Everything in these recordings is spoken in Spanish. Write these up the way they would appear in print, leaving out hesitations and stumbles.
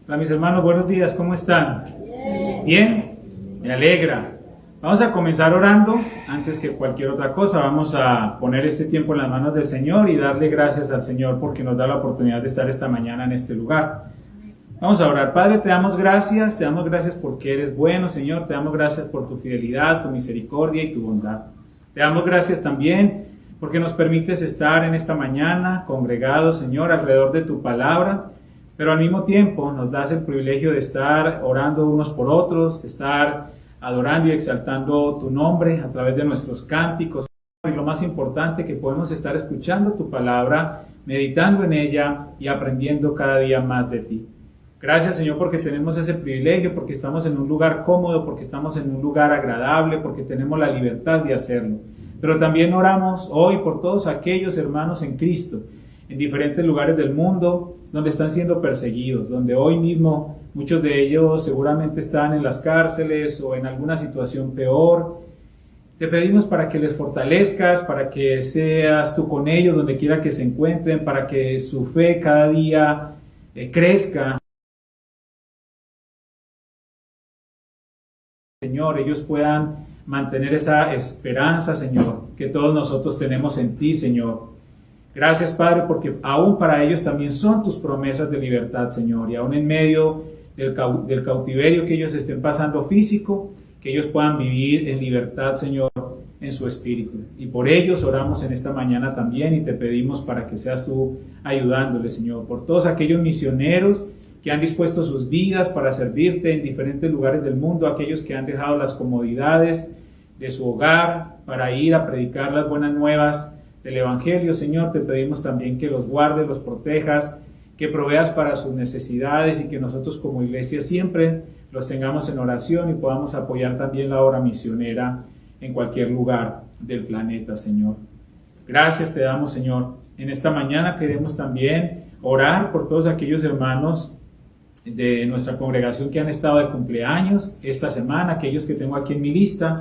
Hola mis hermanos, buenos días, ¿cómo están? Bien, me alegra. Vamos a comenzar orando. Antes que cualquier otra cosa, vamos a poner este tiempo en las manos del Señor y darle gracias al Señor porque nos da la oportunidad de estar esta mañana en este lugar. Vamos a orar. Padre, te damos gracias porque eres bueno, Señor, te damos gracias por tu fidelidad, tu misericordia y tu bondad. Te damos gracias también porque nos permites estar en esta mañana congregados, Señor, alrededor de tu palabra, pero al mismo tiempo nos das el privilegio de estar orando unos por otros, de estar adorando y exaltando tu nombre a través de nuestros cánticos. Y lo más importante, que podemos estar escuchando tu palabra, meditando en ella y aprendiendo cada día más de ti. Gracias, Señor, porque tenemos ese privilegio, porque estamos en un lugar cómodo, porque estamos en un lugar agradable, porque tenemos la libertad de hacerlo. Pero también oramos hoy por todos aquellos hermanos en Cristo, en diferentes lugares del mundo, donde están siendo perseguidos, donde hoy mismo muchos de ellos seguramente están en las cárceles o en alguna situación peor. Te pedimos para que les fortalezcas, para que seas tú con ellos donde quiera que se encuentren, para que su fe cada día crezca. Señor, ellos puedan mantener esa esperanza, Señor, que todos nosotros tenemos en ti, Señor. Gracias, Padre, porque aún para ellos también son tus promesas de libertad, Señor, y aún en medio del cautiverio que ellos estén pasando físico, que ellos puedan vivir en libertad, Señor, en su espíritu. Y por ellos oramos en esta mañana también y te pedimos para que seas tú ayudándoles, Señor, por todos aquellos misioneros que han dispuesto sus vidas para servirte en diferentes lugares del mundo, aquellos que han dejado las comodidades de su hogar para ir a predicar las buenas nuevas del Evangelio. Señor, te pedimos también que los guardes, los protejas, que proveas para sus necesidades y que nosotros como iglesia siempre los tengamos en oración y podamos apoyar también la obra misionera en cualquier lugar del planeta, Señor. Gracias te damos, Señor. En esta mañana queremos también orar por todos aquellos hermanos de nuestra congregación que han estado de cumpleaños esta semana, aquellos que tengo aquí en mi lista,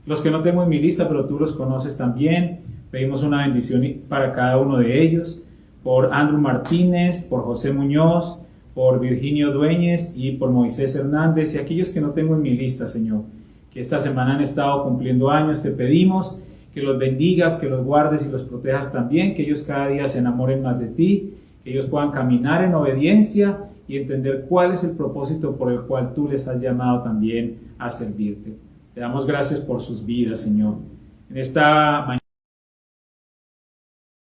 los que no tengo en mi lista, pero tú los conoces también. Pedimos una bendición para cada uno de ellos, por Andrew Martínez, por José Muñoz, por Virginio Dueñez y por Moisés Hernández y aquellos que no tengo en mi lista, Señor, que esta semana han estado cumpliendo años. Te pedimos que los bendigas, que los guardes y los protejas también, que ellos cada día se enamoren más de ti, que ellos puedan caminar en obediencia y entender cuál es el propósito por el cual tú les has llamado también a servirte. Te damos gracias por sus vidas, Señor. En esta mañana,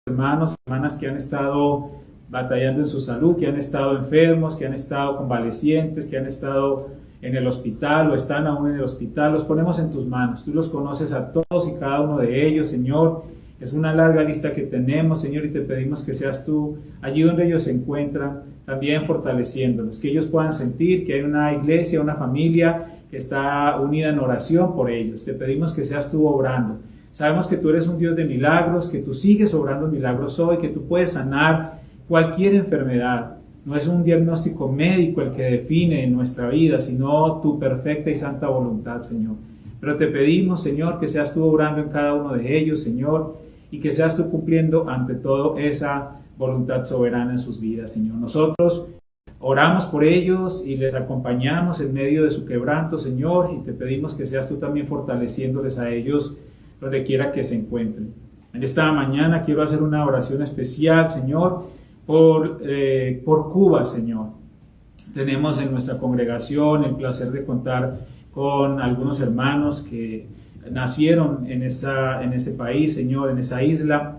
hermanos, hermanas que han estado batallando en su salud, que han estado enfermos, que han estado convalecientes, que han estado en el hospital o están aún en el hospital, los ponemos en tus manos. Tú los conoces a todos y cada uno de ellos, Señor. Es una larga lista que tenemos, Señor, y te pedimos que seas tú allí donde ellos se encuentran, también fortaleciéndolos, que ellos puedan sentir que hay una iglesia, una familia que está unida en oración por ellos. Te pedimos que seas tú obrando. Sabemos que tú eres un Dios de milagros, que tú sigues obrando milagros hoy, que tú puedes sanar cualquier enfermedad. No es un diagnóstico médico el que define nuestra vida, sino tu perfecta y santa voluntad, Señor. Pero te pedimos, Señor, que seas tú obrando en cada uno de ellos, Señor, y que seas tú cumpliendo ante todo esa voluntad soberana en sus vidas, Señor. Nosotros oramos por ellos y les acompañamos en medio de su quebranto, Señor, y te pedimos que seas tú también fortaleciéndoles a ellos donde quiera que se encuentren. En esta mañana quiero hacer una oración especial, Señor, por Cuba, Señor. Tenemos en nuestra congregación el placer de contar con algunos hermanos que nacieron en ese país, Señor, en esa isla,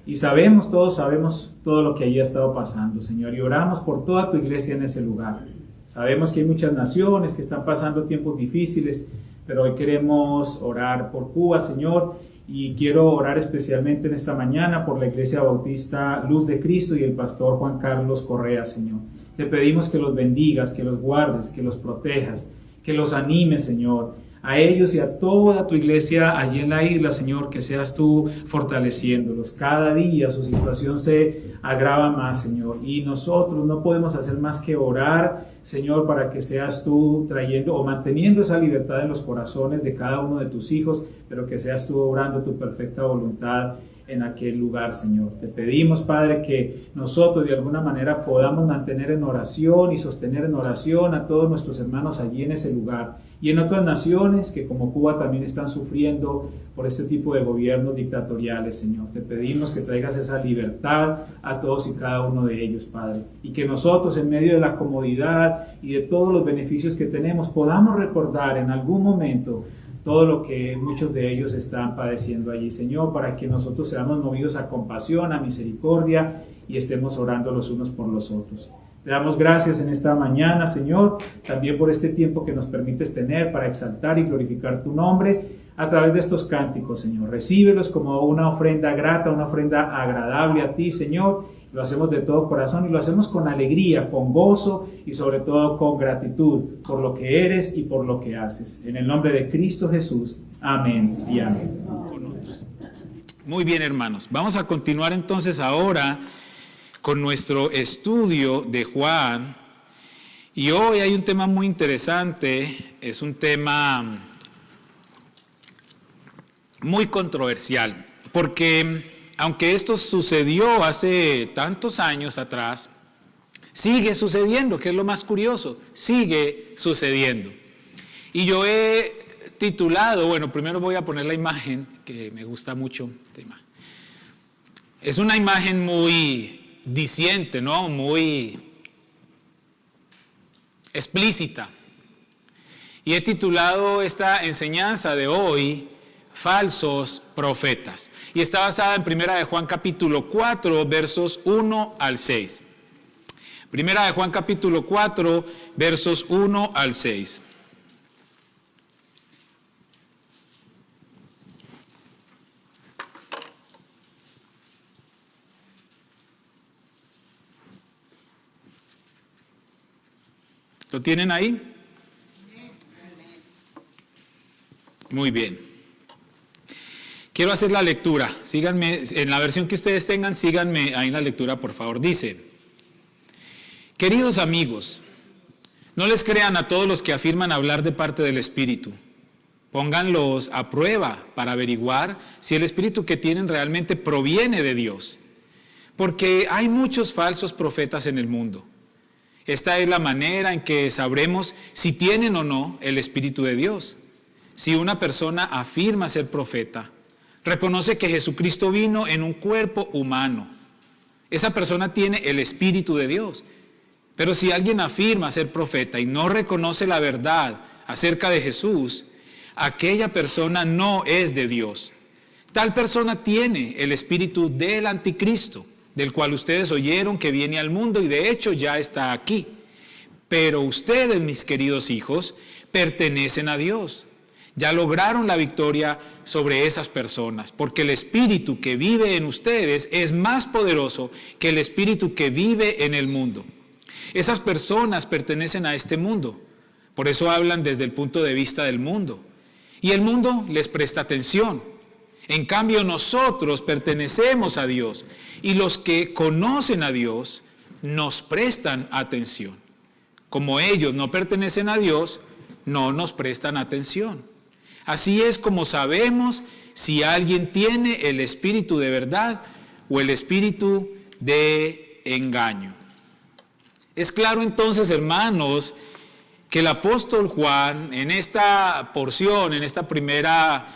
y todos sabemos todo lo que allí ha estado pasando, Señor, y oramos por toda tu iglesia en ese lugar. Sabemos que hay muchas naciones que están pasando tiempos difíciles, pero hoy queremos orar por Cuba, Señor, y quiero orar especialmente en esta mañana por la Iglesia Bautista Luz de Cristo y el pastor Juan Carlos Correa, Señor. Te pedimos que los bendigas, que los guardes, que los protejas, que los animes, Señor, a ellos y a toda tu iglesia allí en la isla, Señor, que seas tú fortaleciéndolos. Cada día su situación se agrava más, Señor, y nosotros no podemos hacer más que orar, Señor, para que seas tú trayendo o manteniendo esa libertad en los corazones de cada uno de tus hijos, pero que seas tú obrando tu perfecta voluntad en aquel lugar, Señor. Te pedimos, Padre, que nosotros de alguna manera podamos mantener en oración y sostener en oración a todos nuestros hermanos allí en ese lugar y en otras naciones que como Cuba también están sufriendo por este tipo de gobiernos dictatoriales, Señor. Te pedimos que traigas esa libertad a todos y cada uno de ellos, Padre, y que nosotros en medio de la comodidad y de todos los beneficios que tenemos podamos recordar en algún momento todo lo que muchos de ellos están padeciendo allí, Señor, para que nosotros seamos movidos a compasión, a misericordia y estemos orando los unos por los otros. Te damos gracias en esta mañana, Señor, también por este tiempo que nos permites tener para exaltar y glorificar tu nombre a través de estos cánticos, Señor. Recíbelos como una ofrenda grata, una ofrenda agradable a ti, Señor. Lo hacemos de todo corazón y lo hacemos con alegría, con gozo y sobre todo con gratitud por lo que eres y por lo que haces. En el nombre de Cristo Jesús. Amén y amén. Muy bien, hermanos. Vamos a continuar entonces ahora con nuestro estudio de Juan. Y hoy hay un tema muy interesante. Es un tema muy controversial. Porque aunque esto sucedió hace tantos años atrás, sigue sucediendo, que es lo más curioso, sigue sucediendo. Y yo he titulado, bueno, primero voy a poner la imagen, que me gusta mucho. Es una imagen muy diciente, ¿no? Muy explícita. Y he titulado esta enseñanza de hoy, falsos profetas. Y está basada en Primera de Juan capítulo 4, versos 1 al 6. Primera de Juan capítulo 4, versos 1 al 6. ¿Lo tienen ahí? Muy bien. Quiero hacer la lectura. Síganme, en la versión que ustedes tengan, síganme ahí en la lectura, por favor. Dice: queridos amigos, no les crean a todos los que afirman hablar de parte del Espíritu. Pónganlos a prueba para averiguar si el Espíritu que tienen realmente proviene de Dios. Porque hay muchos falsos profetas en el mundo. Esta es la manera en que sabremos si tienen o no el Espíritu de Dios. Si una persona afirma ser profeta, reconoce que Jesucristo vino en un cuerpo humano, esa persona tiene el Espíritu de Dios. Pero si alguien afirma ser profeta y no reconoce la verdad acerca de Jesús, aquella persona no es de Dios. Tal persona tiene el espíritu del anticristo, del cual ustedes oyeron que viene al mundo y de hecho ya está aquí. Pero ustedes, mis queridos hijos, pertenecen a Dios. Ya lograron la victoria sobre esas personas, porque el espíritu que vive en ustedes es más poderoso que el espíritu que vive en el mundo. Esas personas pertenecen a este mundo, por eso hablan desde el punto de vista del mundo. Y el mundo les presta atención. En cambio, nosotros pertenecemos a Dios, y los que conocen a Dios nos prestan atención. Como ellos no pertenecen a Dios, no nos prestan atención. Así es como sabemos si alguien tiene el espíritu de verdad o el espíritu de engaño. Es claro entonces, hermanos, que el apóstol Juan en esta porción, en esta primera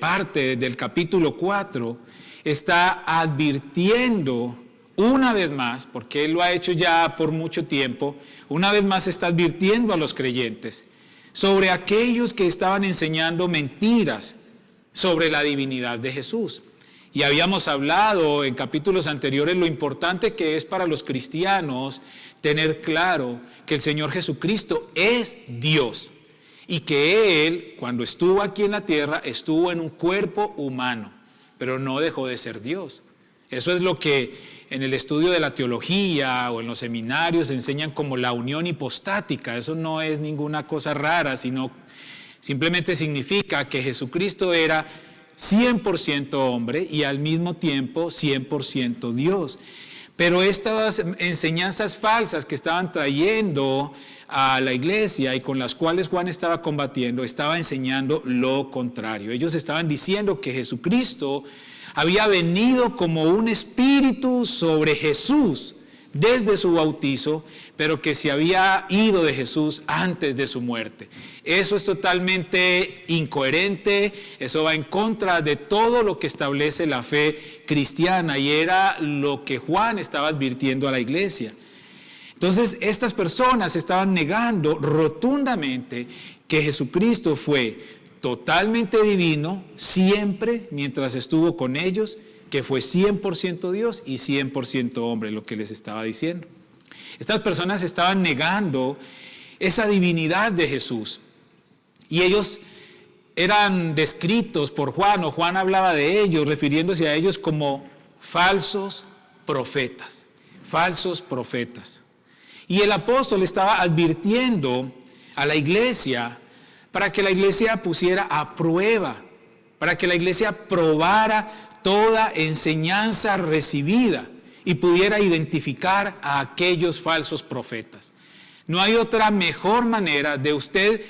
parte del capítulo 4, está advirtiendo una vez más, porque él lo ha hecho ya por mucho tiempo, una vez más está advirtiendo a los creyentes sobre aquellos que estaban enseñando mentiras sobre la divinidad de Jesús. Y habíamos hablado en capítulos anteriores lo importante que es para los cristianos tener claro que el Señor Jesucristo es Dios y que Él, cuando estuvo aquí en la tierra, estuvo en un cuerpo humano, pero no dejó de ser Dios. Eso es lo que en el estudio de la teología o en los seminarios enseñan como la unión hipostática. Eso no es ninguna cosa rara, sino simplemente significa que Jesucristo era 100% hombre y al mismo tiempo 100% Dios. Pero estas enseñanzas falsas que estaban trayendo a la iglesia y con las cuales Juan estaba combatiendo, estaba enseñando lo contrario. Ellos estaban diciendo que Jesucristo, había venido como un espíritu sobre Jesús desde su bautizo, pero que se había ido de Jesús antes de su muerte. Eso es totalmente incoherente, eso va en contra de todo lo que establece la fe cristiana, y era lo que Juan estaba advirtiendo a la iglesia. Entonces, estas personas estaban negando rotundamente que Jesucristo fue totalmente divino siempre mientras estuvo con ellos, que fue 100% Dios y 100% hombre, lo que les estaba diciendo. Estas personas estaban negando esa divinidad de Jesús, y ellos eran descritos por Juan, o Juan hablaba de ellos, refiriéndose a ellos como falsos profetas, falsos profetas. Y el apóstol estaba advirtiendo a la iglesia para que la iglesia pusiera a prueba, para que la iglesia probara toda enseñanza recibida y pudiera identificar a aquellos falsos profetas. No hay otra mejor manera de usted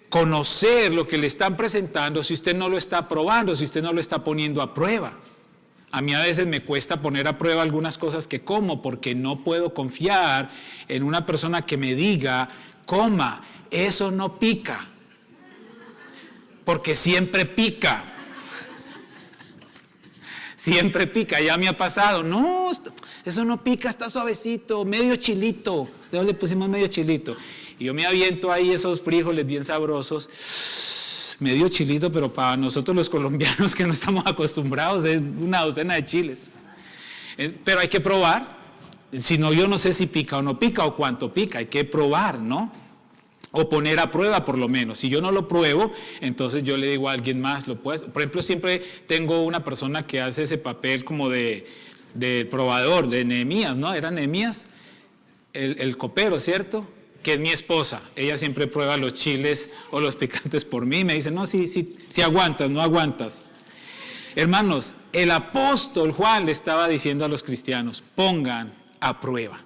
conocer lo que le están presentando si usted no lo está probando, si usted no lo está poniendo a prueba. A mí a veces me cuesta poner a prueba algunas cosas que como, porque no puedo confiar en una persona que me diga, coma, eso no pica, porque siempre pica. Siempre pica, ya me ha pasado. No, eso no pica, está suavecito, medio chilito. Luego le pusimos medio chilito. Y yo me aviento ahí esos frijoles bien sabrosos. Medio chilito, pero para nosotros los colombianos que no estamos acostumbrados es una docena de chiles. Pero hay que probar. Si no, yo no sé si pica o no pica o cuánto pica. Hay que probar, ¿no? O poner a prueba por lo menos. Si yo no lo pruebo, entonces yo le digo a alguien más, lo puedes. Por ejemplo, siempre tengo una persona que hace ese papel como de probador, de Nehemías, ¿no? Era Nehemías, el copero, ¿cierto? Que es mi esposa. Ella siempre prueba los chiles o los picantes por mí. Me dice, no, si aguantas, no aguantas. Hermanos, el apóstol Juan le estaba diciendo a los cristianos, pongan a prueba.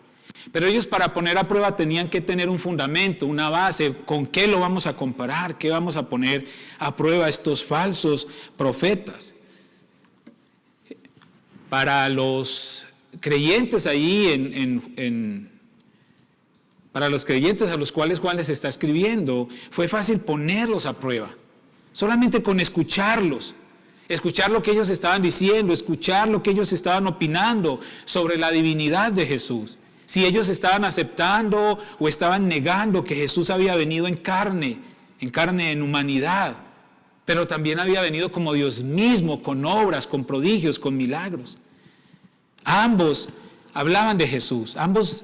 Pero ellos, para poner a prueba, tenían que tener un fundamento, una base. ¿Con qué lo vamos a comparar? ¿Qué vamos a poner a prueba estos falsos profetas? Para los creyentes ahí para los creyentes a los cuales Juan les está escribiendo, fue fácil ponerlos a prueba. Solamente con escucharlos, escuchar lo que ellos estaban diciendo, escuchar lo que ellos estaban opinando sobre la divinidad de Jesús. Si ellos estaban aceptando o estaban negando que Jesús había venido en carne, en humanidad, pero también había venido como Dios mismo, con obras, con prodigios, con milagros. Ambos hablaban de Jesús, ambos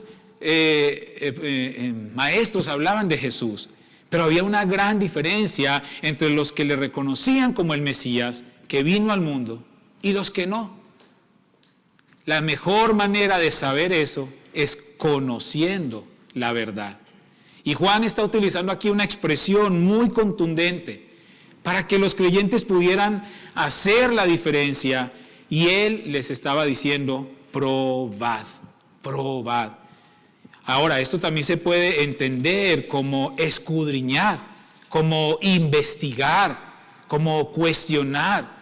maestros hablaban de Jesús, pero había una gran diferencia entre los que le reconocían como el Mesías, que vino al mundo, y los que no. La mejor manera de saber eso es conociendo la verdad. Y Juan está utilizando aquí una expresión muy contundente para que los creyentes pudieran hacer la diferencia, y él les estaba diciendo, probad, probad. Ahora, esto también se puede entender como escudriñar, como investigar, como cuestionar.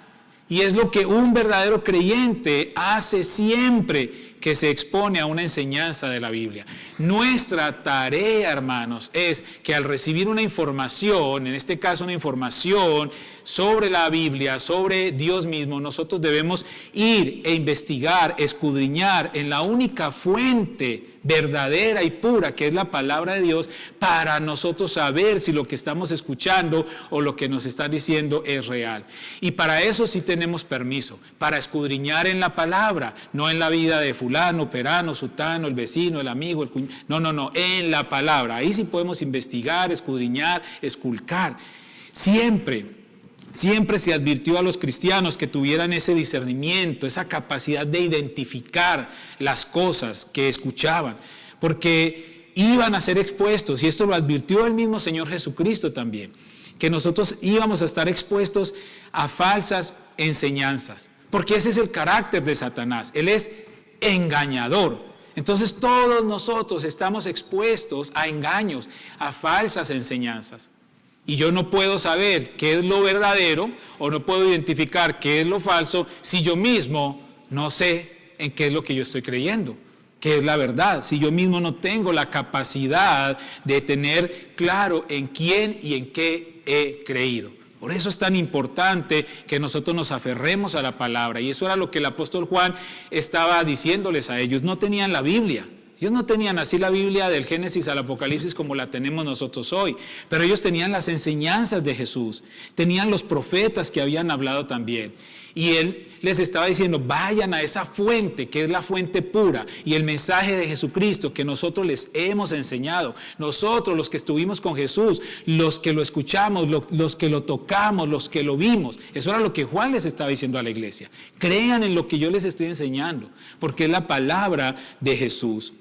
Y es lo que un verdadero creyente hace siempre que se expone a una enseñanza de la Biblia. Nuestra tarea, hermanos, es que al recibir una información, en este caso una información sobre la Biblia, sobre Dios mismo, nosotros debemos ir e investigar, escudriñar en la única fuente verdadera y pura, que es la palabra de Dios, para nosotros saber si lo que estamos escuchando o lo que nos están diciendo es real. Y para eso sí tenemos permiso, para escudriñar en la palabra, no en la vida de fulano, perano, sutano, el vecino, el amigo, el cuñado. No, en la palabra. Ahí sí podemos investigar, escudriñar, esculcar. Siempre se advirtió a los cristianos que tuvieran ese discernimiento, esa capacidad de identificar las cosas que escuchaban, porque iban a ser expuestos, y esto lo advirtió el mismo Señor Jesucristo también, que nosotros íbamos a estar expuestos a falsas enseñanzas, porque ese es el carácter de Satanás. Él es engañador. Entonces todos nosotros estamos expuestos a engaños, a falsas enseñanzas. Y yo no puedo saber qué es lo verdadero o no puedo identificar qué es lo falso si yo mismo no sé en qué es lo que yo estoy creyendo, qué es la verdad. Si yo mismo no tengo la capacidad de tener claro en quién y en qué he creído. Por eso es tan importante que nosotros nos aferremos a la palabra. Y eso era lo que el apóstol Juan estaba diciéndoles a ellos. No tenían la Biblia. Ellos no tenían así la Biblia del Génesis al Apocalipsis como la tenemos nosotros hoy, pero ellos tenían las enseñanzas de Jesús, tenían los profetas que habían hablado también. Y él les estaba diciendo, vayan a esa fuente que es la fuente pura y el mensaje de Jesucristo que nosotros les hemos enseñado. Nosotros, los que estuvimos con Jesús, los que lo escuchamos, los que lo tocamos, los que lo vimos. Eso era lo que Juan les estaba diciendo a la iglesia. Crean en lo que yo les estoy enseñando, porque es la palabra de Jesús.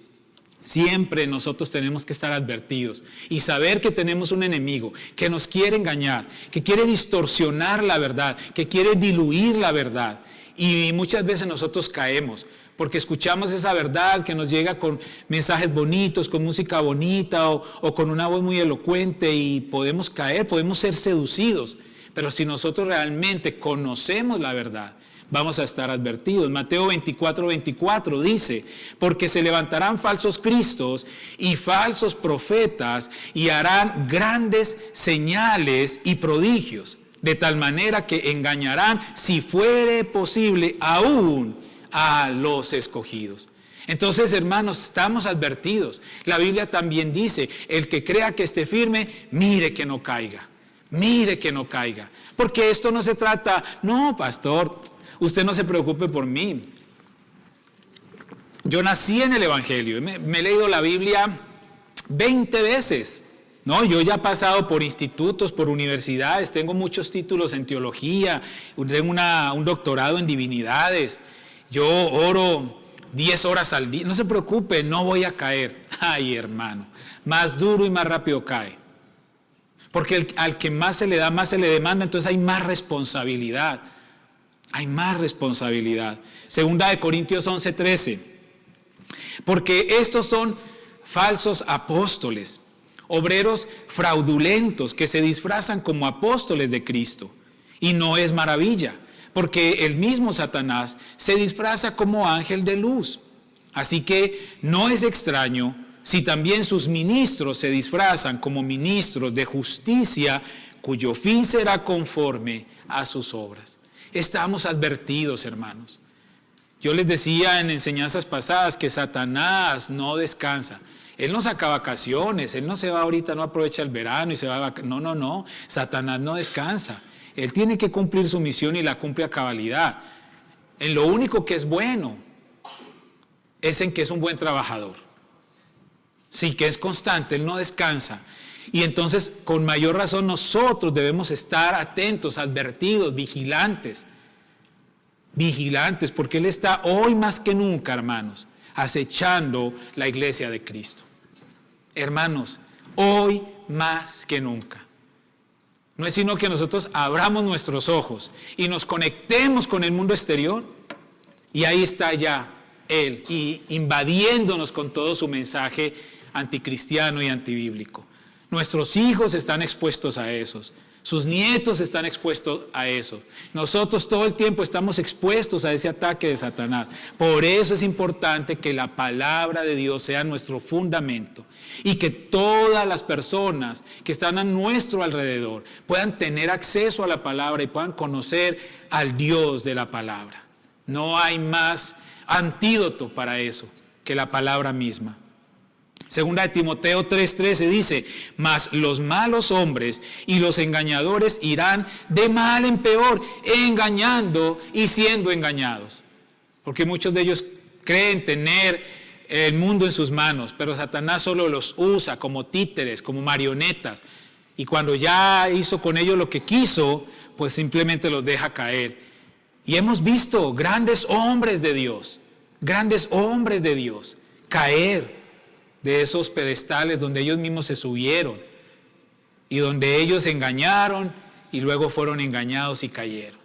Siempre nosotros tenemos que estar advertidos y saber que tenemos un enemigo que nos quiere engañar, que quiere distorsionar la verdad, que quiere diluir la verdad. Y muchas veces nosotros caemos porque escuchamos esa verdad que nos llega con mensajes bonitos, con música bonita o con una voz muy elocuente y podemos caer, podemos ser seducidos. Pero si nosotros realmente conocemos la verdad, vamos a estar advertidos. Mateo 24:24 dice, porque se levantarán falsos cristos y falsos profetas y harán grandes señales y prodigios, de tal manera que engañarán, si fuere posible, aún a los escogidos. Entonces, hermanos, estamos advertidos. La Biblia también dice, el que crea que esté firme, mire que no caiga. Mire que no caiga. Porque esto no se trata, no, pastor, usted no se preocupe por mí. Yo nací en el Evangelio, me he leído la Biblia 20 veces. No, yo ya he pasado por institutos, por universidades, tengo muchos títulos en teología, tengo un doctorado en divinidades. Yo oro 10 horas al día. No se preocupe, no voy a caer. Ay, hermano, más duro y más rápido cae. Porque al que más se le da, más se le demanda, entonces hay más responsabilidad. Hay más responsabilidad. Segunda de Corintios 11:13. Porque estos son falsos apóstoles, obreros fraudulentos que se disfrazan como apóstoles de Cristo. Y no es maravilla, porque el mismo Satanás se disfraza como ángel de luz. Así que no es extraño si también sus ministros se disfrazan como ministros de justicia, cuyo fin será conforme a sus obras. Estamos advertidos, hermanos. Yo les decía en enseñanzas pasadas que Satanás no descansa. Él no saca vacaciones, él no se va ahorita, no aprovecha el verano y se va a vacaciones. No. Satanás no descansa. Él tiene que cumplir su misión y la cumple a cabalidad. En lo único que es bueno es en que es un buen trabajador. Sí, que es constante, él no descansa. Y entonces, con mayor razón, nosotros debemos estar atentos, advertidos, vigilantes. Vigilantes, porque él está hoy más que nunca, hermanos, acechando la iglesia de Cristo. Hermanos, hoy más que nunca. No es sino que nosotros abramos nuestros ojos y nos conectemos con el mundo exterior y ahí está ya él, y invadiéndonos con todo su mensaje anticristiano y antibíblico. Nuestros hijos están expuestos a esos. Sus nietos están expuestos a eso. Nosotros todo el tiempo estamos expuestos a ese ataque de Satanás. Por eso es importante que la palabra de Dios sea nuestro fundamento y que todas las personas que están a nuestro alrededor puedan tener acceso a la palabra y puedan conocer al Dios de la palabra. No hay más antídoto para eso que la palabra misma. Segunda de Timoteo 3:13 dice, mas los malos hombres y los engañadores irán de mal en peor, engañando y siendo engañados. Porque muchos de ellos creen tener el mundo en sus manos, pero Satanás solo los usa como títeres, como marionetas. Y cuando ya hizo con ellos lo que quiso, pues simplemente los deja caer. Y hemos visto grandes hombres de Dios caer de esos pedestales donde ellos mismos se subieron y donde ellos engañaron y luego fueron engañados y cayeron.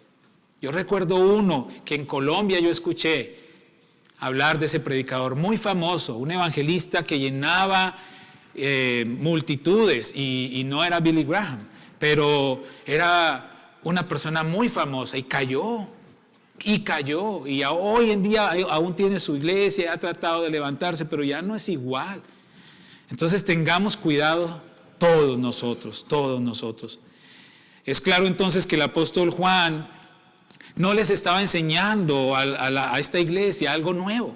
Yo recuerdo uno que en Colombia yo escuché hablar de ese predicador muy famoso, un evangelista que llenaba multitudes y no era Billy Graham, pero era una persona muy famosa y cayó. Y hoy en día aún tiene su iglesia, ha tratado de levantarse, pero ya no es igual. Entonces tengamos cuidado todos nosotros. Es claro entonces que el apóstol Juan no les estaba enseñando a esta iglesia algo nuevo.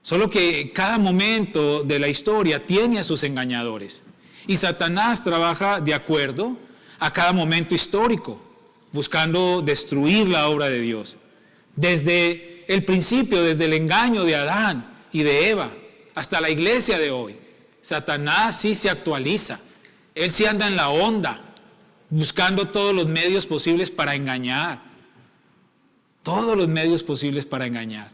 Solo que cada momento de la historia tiene a sus engañadores. Y Satanás trabaja de acuerdo a cada momento histórico, buscando destruir la obra de Dios. Desde el principio, desde el engaño de Adán y de Eva, hasta la iglesia de hoy, Satanás sí se actualiza. Él sí anda en la onda, buscando todos los medios posibles para engañar. Todos los medios posibles para engañar.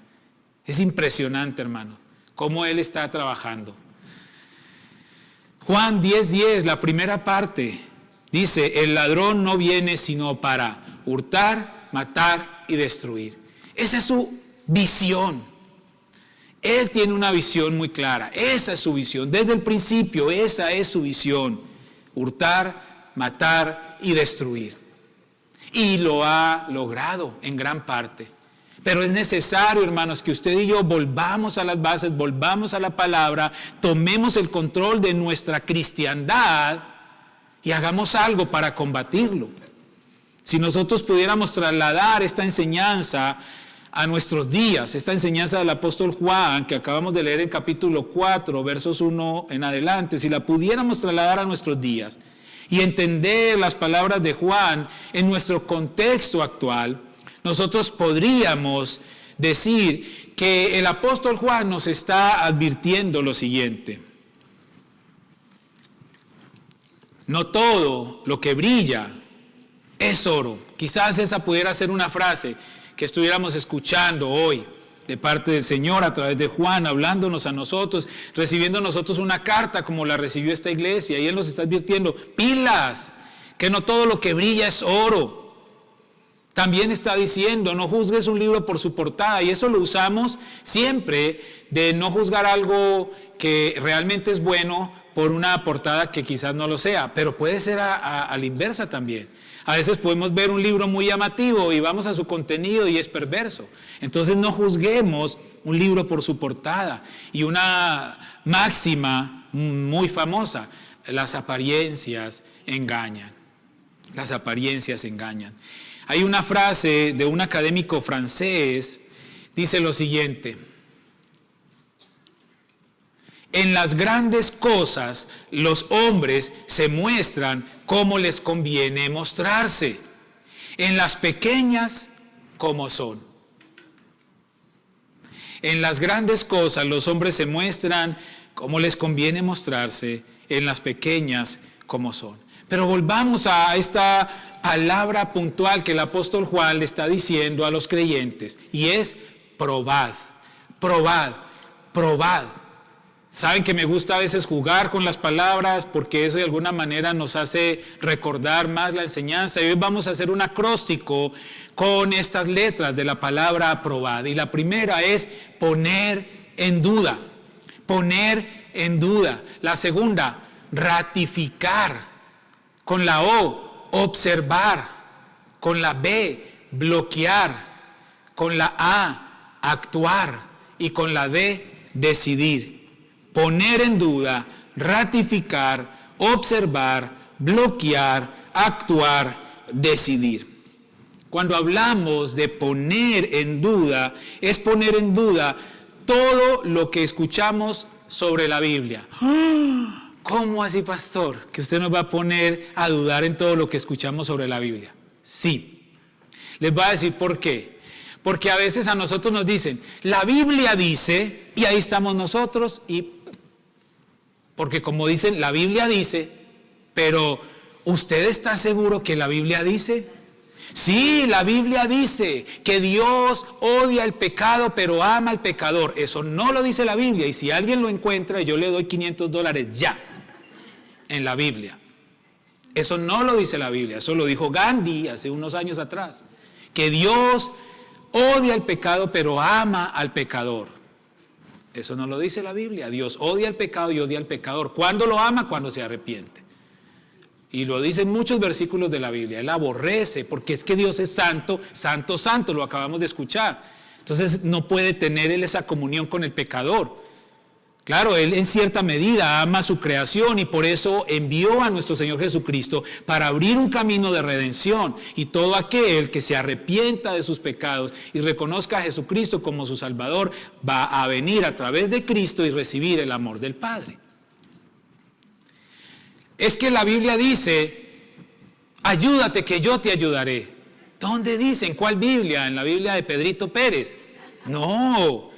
Es impresionante, hermano, cómo él está trabajando. Juan 10:10, la primera parte, dice: el ladrón no viene sino para hurtar, matar y destruir. Esa es su visión. Él tiene una visión muy clara. Esa es su visión. Desde el principio, esa es su visión. Hurtar, matar y destruir. Y lo ha logrado en gran parte. Pero es necesario, hermanos, que usted y yo volvamos a las bases, volvamos a la palabra, tomemos el control de nuestra cristiandad y hagamos algo para combatirlo. Si nosotros pudiéramos trasladar esta enseñanza a nuestros días, esta enseñanza del apóstol Juan, que acabamos de leer en capítulo 4, versos 1 en adelante, si la pudiéramos trasladar a nuestros días y entender las palabras de Juan en nuestro contexto actual, nosotros podríamos decir que el apóstol Juan nos está advirtiendo lo siguiente: no todo lo que brilla es oro. Quizás esa pudiera ser una frase que estuviéramos escuchando hoy de parte del Señor a través de Juan, hablándonos a nosotros, recibiendo nosotros una carta como la recibió esta iglesia, y Él nos está advirtiendo: pilas, que no todo lo que brilla es oro. También está diciendo: no juzgues un libro por su portada, y eso lo usamos siempre, de no juzgar algo que realmente es bueno por una portada que quizás no lo sea, pero puede ser a la inversa también. A veces podemos ver un libro muy llamativo y vamos a su contenido y es perverso. Entonces no juzguemos un libro por su portada. Y una máxima muy famosa: las apariencias engañan. Las apariencias engañan. Hay una frase de un académico francés, dice lo siguiente: en las grandes cosas los hombres se muestran como les conviene mostrarse, en las pequeñas como son. En las grandes cosas los hombres se muestran como les conviene mostrarse, en las pequeñas como son. Pero volvamos a esta palabra puntual que el apóstol Juan le está diciendo a los creyentes, y es: probad, probad, probad. Saben que me gusta a veces jugar con las palabras, porque eso de alguna manera nos hace recordar más la enseñanza. Y hoy vamos a hacer un acróstico con estas letras de la palabra probad. Y la primera es poner en duda. Poner en duda. La segunda, ratificar. Con la O, observar. Con la B, bloquear. Con la A, actuar. Y con la D, decidir. Poner en duda, ratificar, observar, bloquear, actuar, decidir. Cuando hablamos de poner en duda, es poner en duda todo lo que escuchamos sobre la Biblia. ¿Cómo así, pastor? ¿Que usted nos va a poner a dudar en todo lo que escuchamos sobre la Biblia? Sí. Les voy a decir por qué. Porque a veces a nosotros nos dicen: la Biblia dice, y ahí estamos nosotros, y porque como dicen, la Biblia dice, pero ¿usted está seguro que la Biblia dice? Sí, la Biblia dice que Dios odia el pecado, pero ama al pecador. Eso no lo dice la Biblia, y si alguien lo encuentra, yo le doy $500 ya, en la Biblia. Eso no lo dice la Biblia, eso lo dijo Gandhi hace unos años atrás, que Dios odia el pecado, pero ama al pecador. Eso no lo dice la Biblia. Dios odia el pecado y odia al pecador. ¿Cuándo lo ama? Cuando se arrepiente. Y lo dicen muchos versículos de la Biblia. Él aborrece, porque es que Dios es santo, santo, santo, lo acabamos de escuchar. Entonces no puede tener él esa comunión con el pecador. Claro, él en cierta medida ama su creación y por eso envió a nuestro Señor Jesucristo para abrir un camino de redención. Y todo aquel que se arrepienta de sus pecados y reconozca a Jesucristo como su Salvador, va a venir a través de Cristo y recibir el amor del Padre. Es que la Biblia dice, ayúdate que yo te ayudaré. ¿Dónde dice? ¿En cuál Biblia? ¿En la Biblia de Pedrito Pérez? No.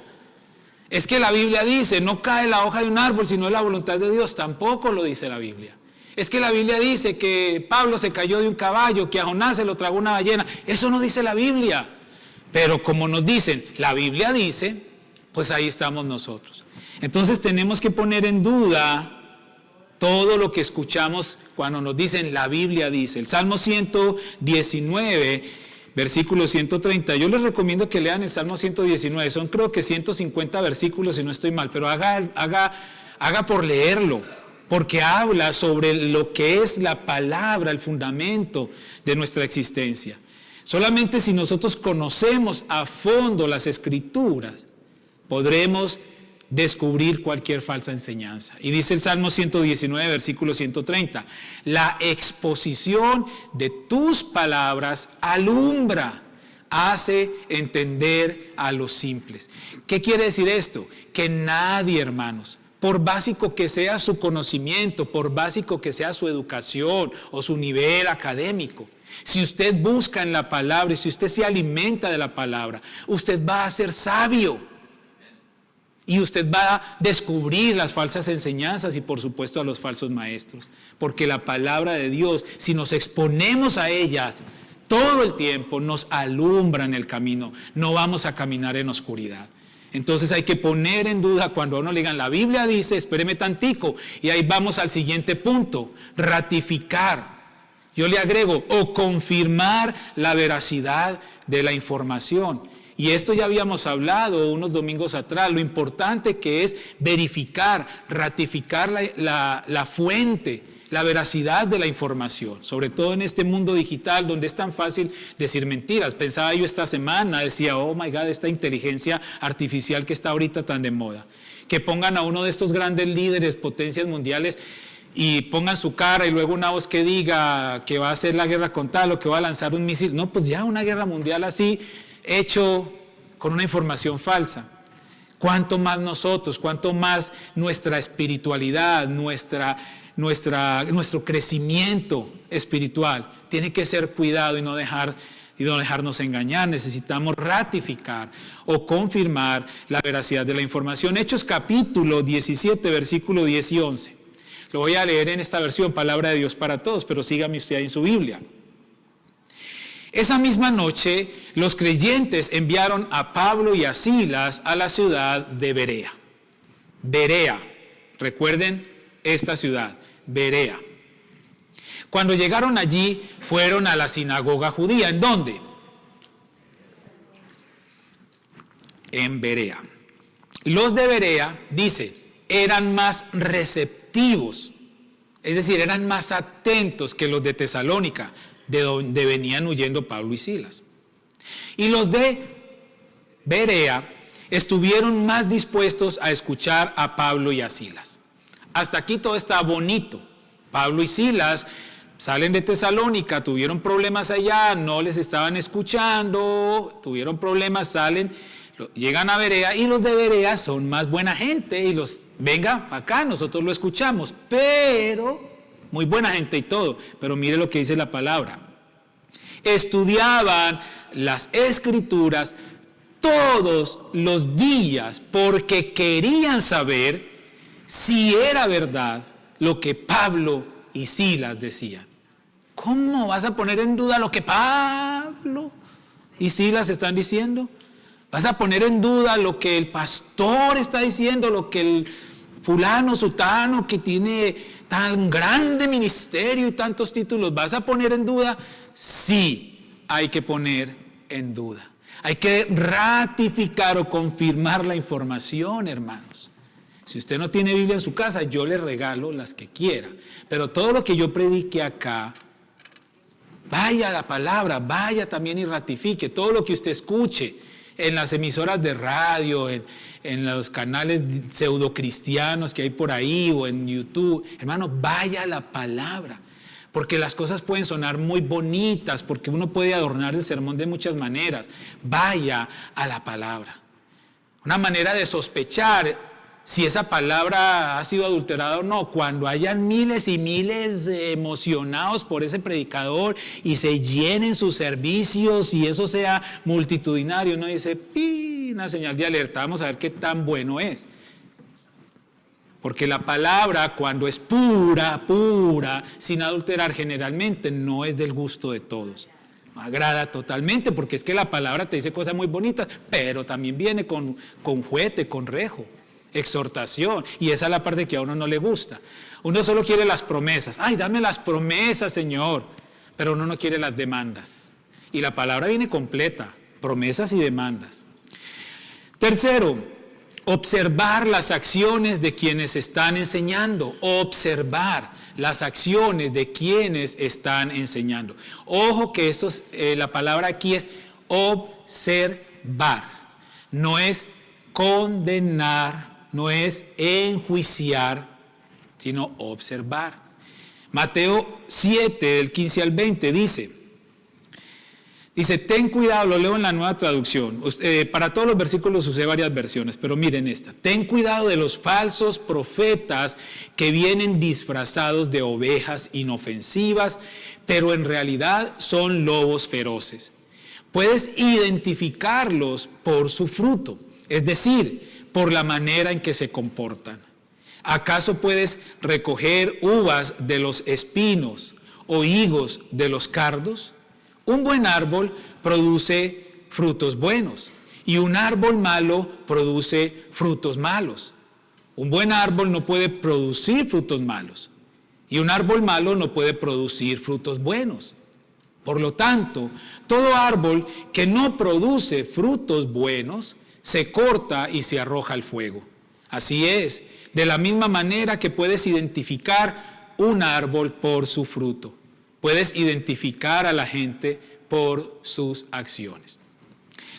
Es que la Biblia dice, no cae la hoja de un árbol sino es la voluntad de Dios. Tampoco lo dice la Biblia. Es que la Biblia dice que Pablo se cayó de un caballo, que a Jonás se lo tragó una ballena. Eso no dice la Biblia. Pero como nos dicen, la Biblia dice, pues ahí estamos nosotros. Entonces tenemos que poner en duda todo lo que escuchamos cuando nos dicen la Biblia dice. El Salmo 119, versículo 130. Yo les recomiendo que lean el Salmo 119. Son creo que 150 versículos si no estoy mal. Pero haga por leerlo. Porque habla sobre lo que es la palabra, el fundamento de nuestra existencia. Solamente si nosotros conocemos a fondo las Escrituras, podremos descubrir cualquier falsa enseñanza. Y dice el Salmo 119, versículo 130, la exposición de tus palabras alumbra, hace entender a los simples. ¿Qué quiere decir esto? Que nadie, hermanos, por básico que sea su conocimiento, por básico que sea su educación o su nivel académico, si usted busca en la palabra y si usted se alimenta de la palabra, usted va a ser sabio. Y usted va a descubrir las falsas enseñanzas y por supuesto a los falsos maestros. Porque la palabra de Dios, si nos exponemos a ellas todo el tiempo, nos alumbra en el camino. No vamos a caminar en oscuridad. Entonces hay que poner en duda cuando a uno le digan, la Biblia dice, espéreme tantico. Y ahí vamos al siguiente punto, ratificar. Yo le agrego, o confirmar la veracidad de la información. Y esto ya habíamos hablado unos domingos atrás, lo importante que es verificar, ratificar la fuente, la veracidad de la información, sobre todo en este mundo digital donde es tan fácil decir mentiras. Pensaba yo esta semana, decía, oh my God, esta inteligencia artificial que está ahorita tan de moda, que pongan a uno de estos grandes líderes, potencias mundiales, y pongan su cara y luego una voz que diga que va a hacer la guerra con tal o que va a lanzar un misil. No, pues ya una guerra mundial así, hecho con una información falsa. Cuánto más nosotros, cuánto más nuestra espiritualidad, nuestro crecimiento espiritual tiene que ser cuidado y no dejarnos engañar. Necesitamos ratificar o confirmar la veracidad de la información. Hechos capítulo 17, versículo 10 y 11. Lo voy a leer en esta versión, Palabra de Dios para Todos, pero sígame usted ahí en su Biblia. Esa misma noche, los creyentes enviaron a Pablo y a Silas a la ciudad de Berea. Berea, recuerden esta ciudad, Berea. Cuando llegaron allí, fueron a la sinagoga judía. ¿En dónde? En Berea. Los de Berea, dice, eran más receptivos, es decir, eran más atentos que los de Tesalónica, de donde venían huyendo Pablo y Silas. Y los de Berea estuvieron más dispuestos a escuchar a Pablo y a Silas. Hasta aquí todo está bonito. Pablo y Silas salen de Tesalónica, tuvieron problemas allá, no les estaban escuchando, tuvieron problemas, llegan a Berea y los de Berea son más buena gente y venga acá, nosotros lo escuchamos, pero muy buena gente y todo, pero mire lo que dice la palabra. Estudiaban las Escrituras todos los días porque querían saber si era verdad lo que Pablo y Silas decían. ¿Cómo vas a poner en duda lo que Pablo y Silas están diciendo? ¿Vas a poner en duda lo que el pastor está diciendo, lo que el fulano, sutano, que tiene tan grande ministerio y tantos títulos, vas a poner en duda? Sí, hay que poner en duda. Hay que ratificar o confirmar la información, hermanos. Si usted no tiene Biblia en su casa, yo le regalo las que quiera. Pero todo lo que yo predique acá, vaya a la palabra, vaya también y ratifique. Todo lo que usted escuche en las emisoras de radio, en los canales pseudocristianos que hay por ahí o en YouTube, hermano, vaya a la palabra. Porque las cosas pueden sonar muy bonitas, porque uno puede adornar el sermón de muchas maneras. Vaya a la palabra. Una manera de sospechar si esa palabra ha sido adulterada o no, cuando hayan miles y miles emocionados por ese predicador y se llenen sus servicios y eso sea multitudinario, uno dice, ¡pi! Una señal de alerta, vamos a ver qué tan bueno es. Porque la palabra, cuando es pura, pura, sin adulterar, generalmente no es del gusto de todos. No agrada totalmente, porque es que la palabra te dice cosas muy bonitas, pero también viene con juguete, con rejo, exhortación, y esa es la parte que a uno no le gusta. Uno solo quiere las promesas. ¡Ay, dame las promesas, Señor! Pero uno no quiere las demandas. Y la palabra viene completa, promesas y demandas. Tercero, observar las acciones de quienes están enseñando. Observar las acciones de quienes están enseñando. Ojo que la palabra aquí es observar. No es condenar, no es enjuiciar, sino observar. Mateo 7, del 15 al 20 dice, ten cuidado, lo leo en la Nueva Traducción. Para todos los versículos usé varias versiones, pero miren esta. Ten cuidado de los falsos profetas que vienen disfrazados de ovejas inofensivas, pero en realidad son lobos feroces. Puedes identificarlos por su fruto, es decir, por la manera en que se comportan. ¿Acaso puedes recoger uvas de los espinos o higos de los cardos? Un buen árbol produce frutos buenos y un árbol malo produce frutos malos. Un buen árbol no puede producir frutos malos y un árbol malo no puede producir frutos buenos. Por lo tanto, todo árbol que no produce frutos buenos se corta y se arroja al fuego. Así es, de la misma manera que puedes identificar un árbol por su fruto. Puedes identificar a la gente por sus acciones.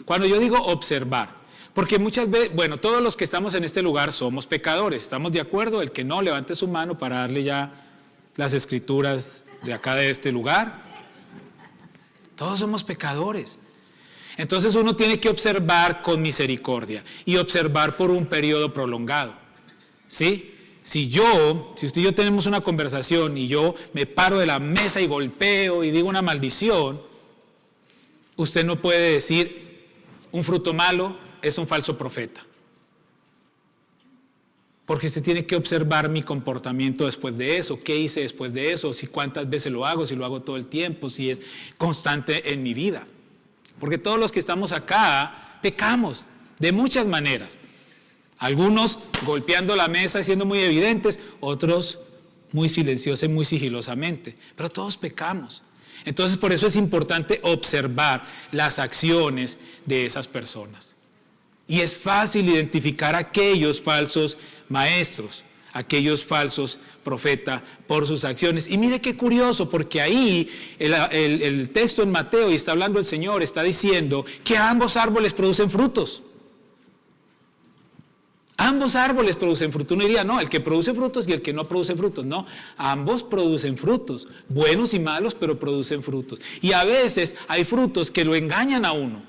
Cuando yo digo observar, porque muchas veces, todos los que estamos en este lugar somos pecadores, ¿estamos de acuerdo? El que no, levante su mano para darle ya las escrituras de acá de este lugar. Todos somos pecadores. Entonces uno tiene que observar con misericordia y observar por un periodo prolongado. ¿Sí? Si usted y yo tenemos una conversación y yo me paro de la mesa y golpeo y digo una maldición, usted no puede decir un fruto malo es un falso profeta. Porque usted tiene que observar mi comportamiento después de eso, qué hice después de eso, si cuántas veces lo hago, si lo hago todo el tiempo, si es constante en mi vida. Porque todos los que estamos acá pecamos de muchas maneras. Algunos golpeando la mesa y siendo muy evidentes, otros muy silenciosos y muy sigilosamente. Pero todos pecamos. Entonces por eso es importante observar las acciones de esas personas. Y es fácil identificar aquellos falsos maestros, aquellos falsos profetas por sus acciones. Y mire qué curioso, porque ahí el texto en Mateo, y está hablando el Señor, está diciendo que ambos árboles producen frutos. Ambos árboles producen frutos. Uno diría, no, el que produce frutos y el que no produce frutos. No, ambos producen frutos, buenos y malos, pero producen frutos. Y a veces hay frutos que lo engañan a uno.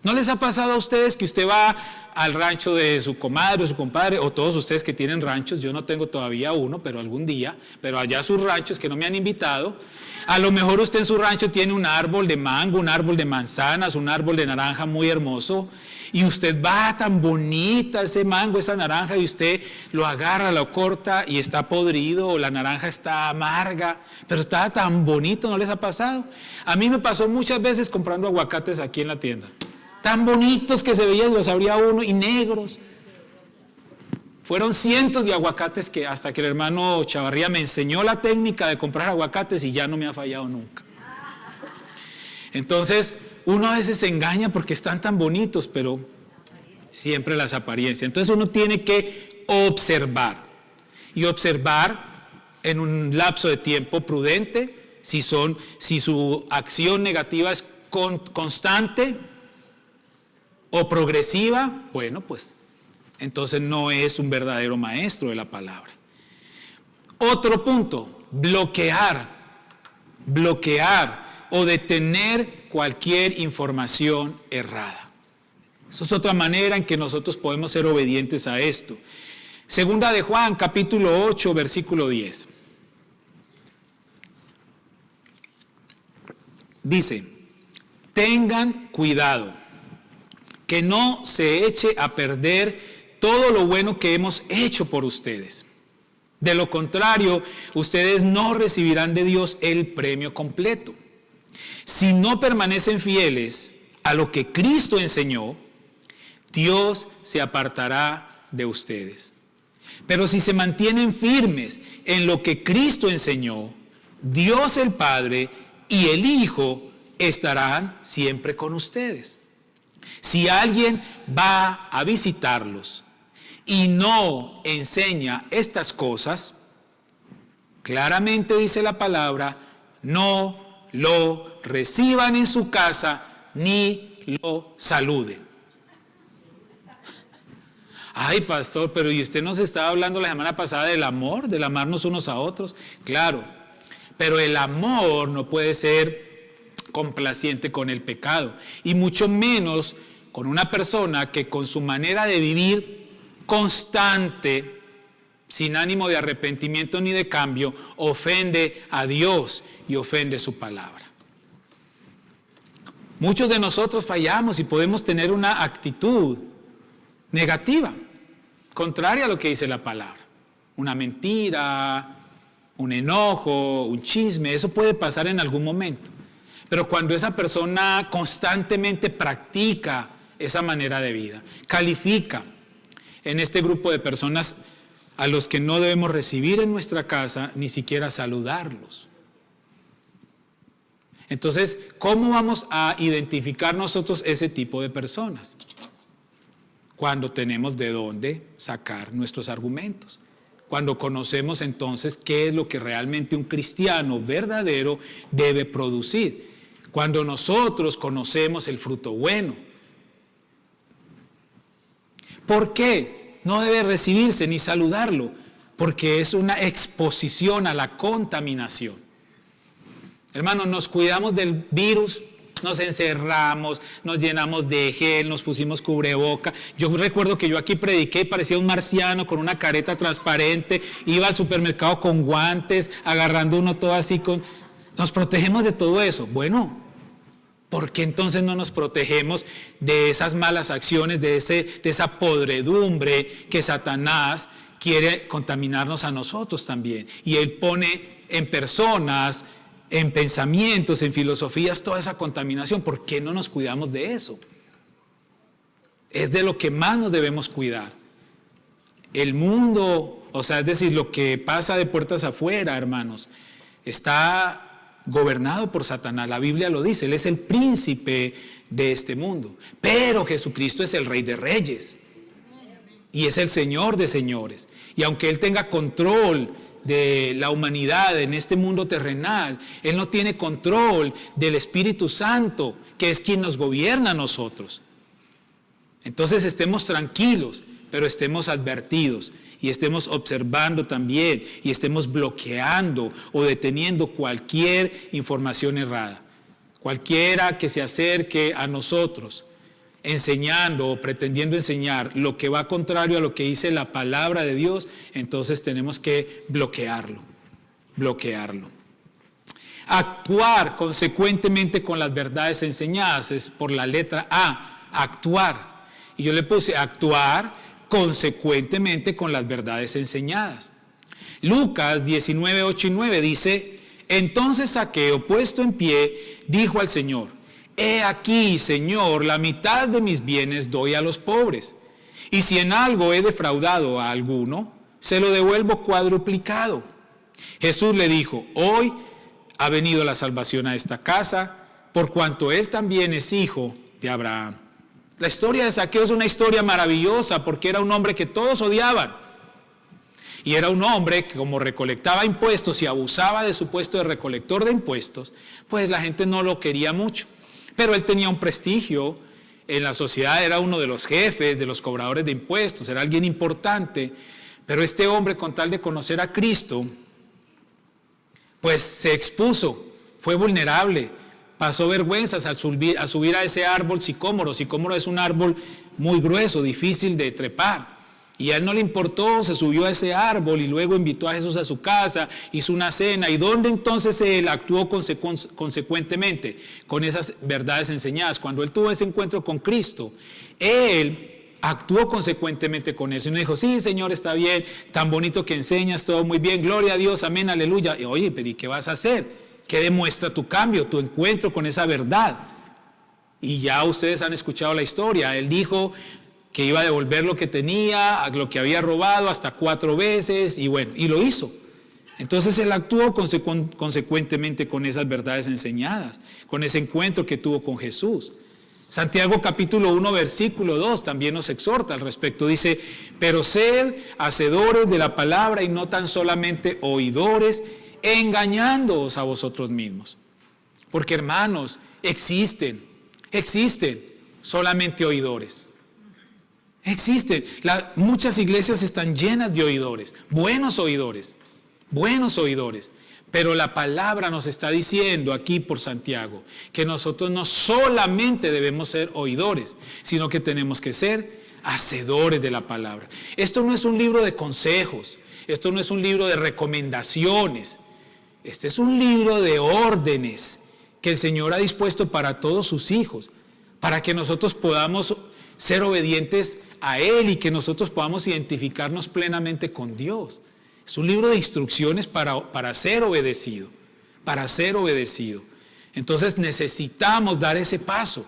¿No les ha pasado a ustedes que usted va al rancho de su comadre o su compadre, o todos ustedes que tienen ranchos? Yo no tengo todavía uno, pero algún día, pero allá sus ranchos que no me han invitado, a lo mejor usted en su rancho tiene un árbol de mango, un árbol de manzanas, un árbol de naranja muy hermoso, y usted va tan bonita ese mango, esa naranja, y usted lo agarra, lo corta y está podrido, o la naranja está amarga, pero está tan bonito, ¿no les ha pasado? A mí me pasó muchas veces comprando aguacates aquí en la tienda. Tan bonitos que se veían, los abría uno, y negros. Fueron cientos de aguacates que hasta que el hermano Chavarría me enseñó la técnica de comprar aguacates y ya no me ha fallado nunca. Entonces, uno a veces se engaña porque están tan bonitos, pero siempre las apariencias. Entonces uno tiene que observar. Y observar en un lapso de tiempo prudente, si su acción negativa es constante o progresiva, bueno, pues entonces no es un verdadero maestro de la palabra. Otro punto, bloquear o detener cualquier información errada. Esa es otra manera en que nosotros podemos ser obedientes a esto. Segunda de Juan, capítulo 8, versículo 10. Dice, tengan cuidado, que no se eche a perder todo lo bueno que hemos hecho por ustedes. De lo contrario, ustedes no recibirán de Dios el premio completo. Si no permanecen fieles a lo que Cristo enseñó, Dios se apartará de ustedes. Pero si se mantienen firmes en lo que Cristo enseñó, Dios el Padre y el Hijo estarán siempre con ustedes. Si alguien va a visitarlos y no enseña estas cosas, claramente dice la palabra, no lo reciban en su casa ni lo saluden. Ay, pastor, pero ¿y usted nos estaba hablando la semana pasada del amor, del amarnos unos a otros? Claro, pero el amor no puede ser complaciente con el pecado, y mucho menos con una persona que con su manera de vivir constante, sin ánimo de arrepentimiento ni de cambio, ofende a Dios y ofende su palabra. Muchos de nosotros fallamos y podemos tener una actitud negativa, contraria a lo que dice la palabra. Una mentira, un enojo, un chisme, eso puede pasar en algún momento. Pero cuando esa persona constantemente practica esa manera de vida, califica en este grupo de personas a los que no debemos recibir en nuestra casa, ni siquiera saludarlos. Entonces, ¿cómo vamos a identificar nosotros ese tipo de personas? Cuando tenemos de dónde sacar nuestros argumentos. Cuando conocemos entonces qué es lo que realmente un cristiano verdadero debe producir. Cuando nosotros conocemos el fruto bueno. ¿Por qué no debe recibirse ni saludarlo? Porque es una exposición a la contaminación. Hermanos, nos cuidamos del virus, nos encerramos, nos llenamos de gel, nos pusimos cubreboca. Yo recuerdo que yo aquí prediqué y parecía un marciano con una careta transparente, iba al supermercado con guantes, agarrando uno todo así Nos protegemos de todo eso. Bueno, ¿por qué entonces no nos protegemos de esas malas acciones, de esa podredumbre que Satanás quiere contaminarnos a nosotros también? Y él pone en personas, en pensamientos, en filosofías, toda esa contaminación. ¿Por qué no nos cuidamos de eso? Es de lo que más nos debemos cuidar. El mundo, o sea, es decir, lo que pasa de puertas afuera, hermanos, está gobernado por Satanás. La Biblia lo dice, él es el príncipe de este mundo. Pero Jesucristo es el Rey de Reyes y es el Señor de señores. Y aunque él tenga control de la humanidad en este mundo terrenal, él no tiene control del Espíritu Santo, que es quien nos gobierna a nosotros. Entonces estemos tranquilos, pero estemos advertidos y estemos observando también y estemos bloqueando o deteniendo cualquier información errada. Cualquiera que se acerque a nosotros enseñando o pretendiendo enseñar lo que va contrario a lo que dice la palabra de Dios, entonces tenemos que bloquearlo. Actuar consecuentemente con las verdades enseñadas es por la letra A, actuar. Y yo le puse actuar consecuentemente con las verdades enseñadas. Lucas 19, 8 y 9 dice, entonces Zaqueo, puesto en pie, dijo al Señor, he aquí, Señor, la mitad de mis bienes doy a los pobres, y si en algo he defraudado a alguno, se lo devuelvo cuadruplicado. Jesús le dijo, hoy ha venido la salvación a esta casa, por cuanto él también es hijo de Abraham. La historia de Zaqueo es una historia maravillosa porque era un hombre que todos odiaban. Y era un hombre que, como recolectaba impuestos y abusaba de su puesto de recolector de impuestos, pues la gente no lo quería mucho. Pero él tenía un prestigio en la sociedad, era uno de los jefes, de los cobradores de impuestos, era alguien importante. Pero este hombre, con tal de conocer a Cristo, pues se expuso, fue vulnerable, pasó vergüenzas al subir a ese árbol sicómoro. Sicómoro es un árbol muy grueso, difícil de trepar. Y a él no le importó, se subió a ese árbol y luego invitó a Jesús a su casa, hizo una cena. ¿Y dónde entonces él actuó consecuentemente con esas verdades enseñadas? Cuando él tuvo ese encuentro con Cristo, él actuó consecuentemente con eso y no dijo, sí, Señor, está bien, tan bonito que enseñas, todo muy bien, gloria a Dios, amén, aleluya. Y, oye, pero ¿y qué vas a hacer? ¿Qué demuestra tu cambio, tu encuentro con esa verdad? Y ya ustedes han escuchado la historia. Él dijo que iba a devolver lo que tenía, lo que había robado hasta 4 veces, y bueno, y lo hizo. Entonces él actuó consecuentemente con esas verdades enseñadas, con ese encuentro que tuvo con Jesús. Santiago capítulo 1 versículo 2 también nos exhorta al respecto. Dice, pero sed hacedores de la palabra y no tan solamente oidores, engañándoos a vosotros mismos. Porque hermanos, existen solamente oidores. Existen. Muchas iglesias están llenas de oidores, buenos oidores. Pero la palabra nos está diciendo aquí por Santiago que nosotros no solamente debemos ser oidores, sino que tenemos que ser hacedores de la palabra. Esto no es un libro de consejos, esto no es un libro de recomendaciones, este es un libro de órdenes que el Señor ha dispuesto para todos sus hijos, para que nosotros podamos ser obedientes a Él y que nosotros podamos identificarnos plenamente con Dios. Es un libro de instrucciones para ser obedecido, Entonces necesitamos dar ese paso.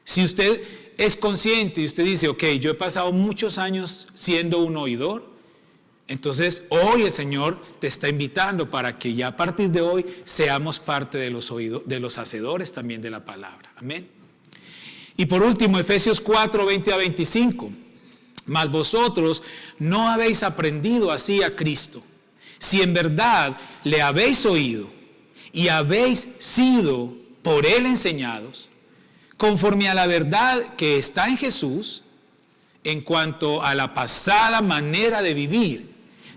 Si usted es consciente y usted dice, ok, yo he pasado muchos años siendo un oidor, entonces hoy el Señor te está invitando para que ya a partir de hoy seamos parte de los hacedores también de la palabra. Amén. Y por último, Efesios 4, 20 a 25. Mas vosotros no habéis aprendido así a Cristo, si en verdad le habéis oído y habéis sido por Él enseñados, conforme a la verdad que está en Jesús, en cuanto a la pasada manera de vivir,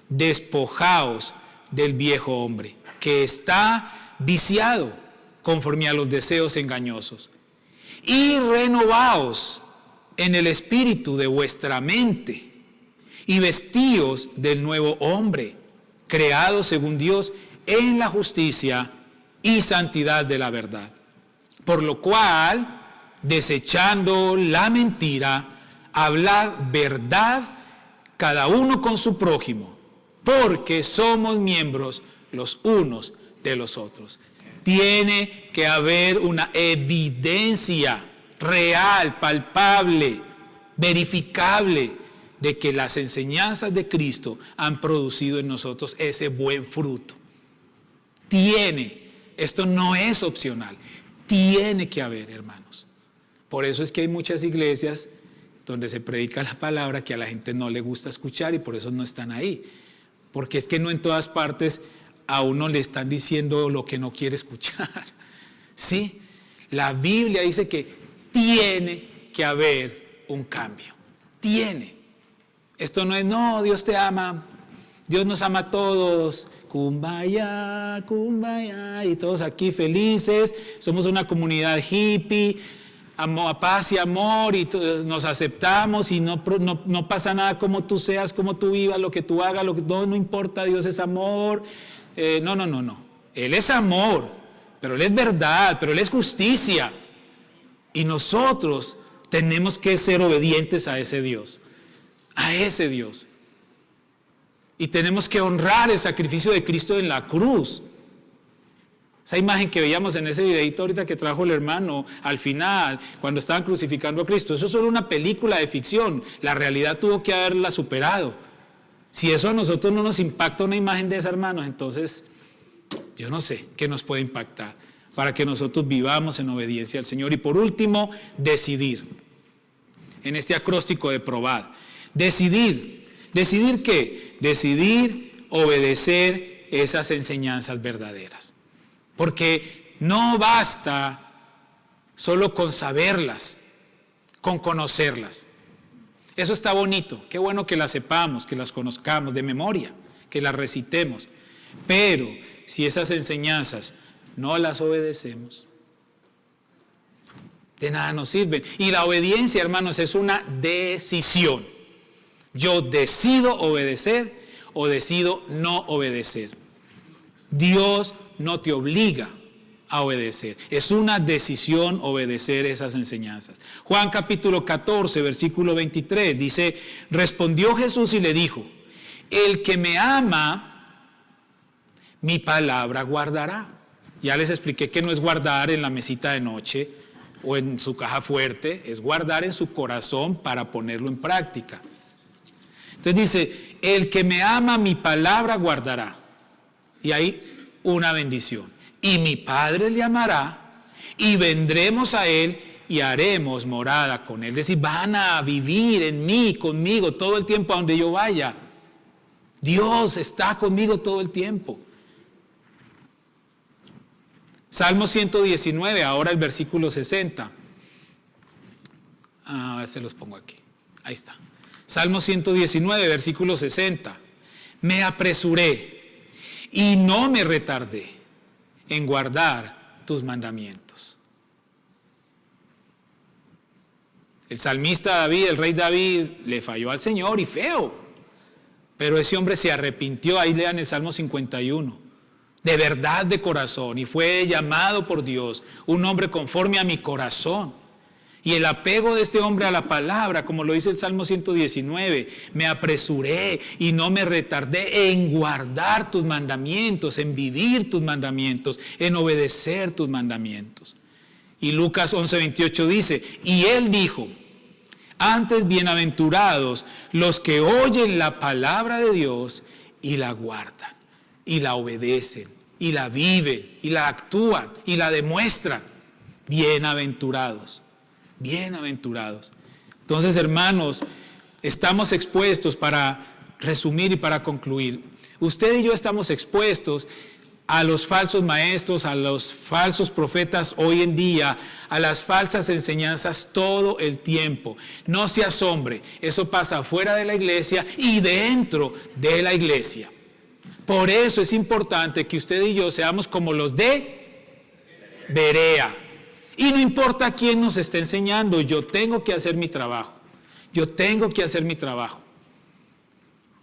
despojaos del viejo hombre, que está viciado conforme a los deseos engañosos, y renovaos en el espíritu de vuestra mente, y vestíos del nuevo hombre, creado según Dios en la justicia y santidad de la verdad. Por lo cual, desechando la mentira, hablad verdad cada uno con su prójimo, porque somos miembros los unos de los otros. Tiene que haber una evidencia real, palpable, verificable, de que las enseñanzas de Cristo han producido en nosotros ese buen fruto. Esto no es opcional, tiene que haber, hermanos. Por eso es que hay muchas iglesias donde se predica la palabra que a la gente no le gusta escuchar y por eso no están ahí. Porque es que no en todas partes a uno le están diciendo lo que no quiere escuchar. ¿Sí? La Biblia dice que tiene que haber un cambio. Esto no es, no, Dios te ama, Dios nos ama a todos, kumbaya, kumbaya, y todos aquí felices, somos una comunidad hippie, paz y amor, y nos aceptamos y no pasa nada como tú seas, como tú vivas, lo que tú hagas, no importa, Dios es amor. No. Él es amor, pero Él es verdad, pero Él es justicia. Y nosotros tenemos que ser obedientes a ese Dios. Y tenemos que honrar el sacrificio de Cristo en la cruz. Esa imagen que veíamos en ese videito ahorita que trajo el hermano al final, cuando estaban crucificando a Cristo, eso es solo una película de ficción. La realidad tuvo que haberla superado. Si eso a nosotros no nos impacta una imagen de esa, hermanos, entonces yo no sé qué nos puede impactar para que nosotros vivamos en obediencia al Señor. Y por último, decidir. En este acróstico de probad. ¿Decidir qué? decidir obedecer esas enseñanzas verdaderas. Porque no basta solo con saberlas, con conocerlas. Eso está bonito, qué bueno que las sepamos, que las conozcamos de memoria, que las recitemos. Pero si esas enseñanzas no las obedecemos, de nada nos sirven. Y la obediencia, hermanos, es una decisión. Yo decido obedecer o decido no obedecer. Dios no te obliga a obedecer. Es una decisión obedecer esas enseñanzas. Juan capítulo 14, versículo 23 dice: respondió Jesús y le dijo: el que me ama, mi palabra guardará. Ya les expliqué que no es guardar en la mesita de noche o en su caja fuerte, es guardar en su corazón para ponerlo en práctica. Entonces dice: el que me ama, mi palabra guardará. Y hay una bendición. Y mi Padre le amará, y vendremos a él y haremos morada con él. Es decir, van a vivir en mí, conmigo, todo el tiempo a donde yo vaya. Dios está conmigo todo el tiempo. Salmo 119, ahora el versículo 60. A ver, se los pongo aquí. Ahí está. Salmo 119, versículo 60. Me apresuré y no me retardé en guardar tus mandamientos. El salmista David, el rey David, le falló al Señor y feo. Pero ese hombre se arrepintió, ahí lean el Salmo 51, de verdad de corazón, y fue llamado por Dios, un hombre conforme a mi corazón. Y el apego de este hombre a la palabra, como lo dice el Salmo 119, me apresuré y no me retardé en guardar tus mandamientos, en vivir tus mandamientos, en obedecer tus mandamientos. Y Lucas 11:28 dice: y él dijo: antes bienaventurados los que oyen la palabra de Dios y la guardan, y la obedecen, y la viven, y la actúan, y la demuestran. Bienaventurados. Bienaventurados. Entonces, hermanos, estamos expuestos, para resumir y para concluir, usted y yo estamos expuestos a los falsos maestros, a los falsos profetas hoy en día, a las falsas enseñanzas todo el tiempo. No se asombre, eso pasa fuera de la iglesia y dentro de la iglesia. Por eso es importante que usted y yo seamos como los de Berea. Y no importa quién nos esté enseñando, yo tengo que hacer mi trabajo. Yo tengo que hacer mi trabajo.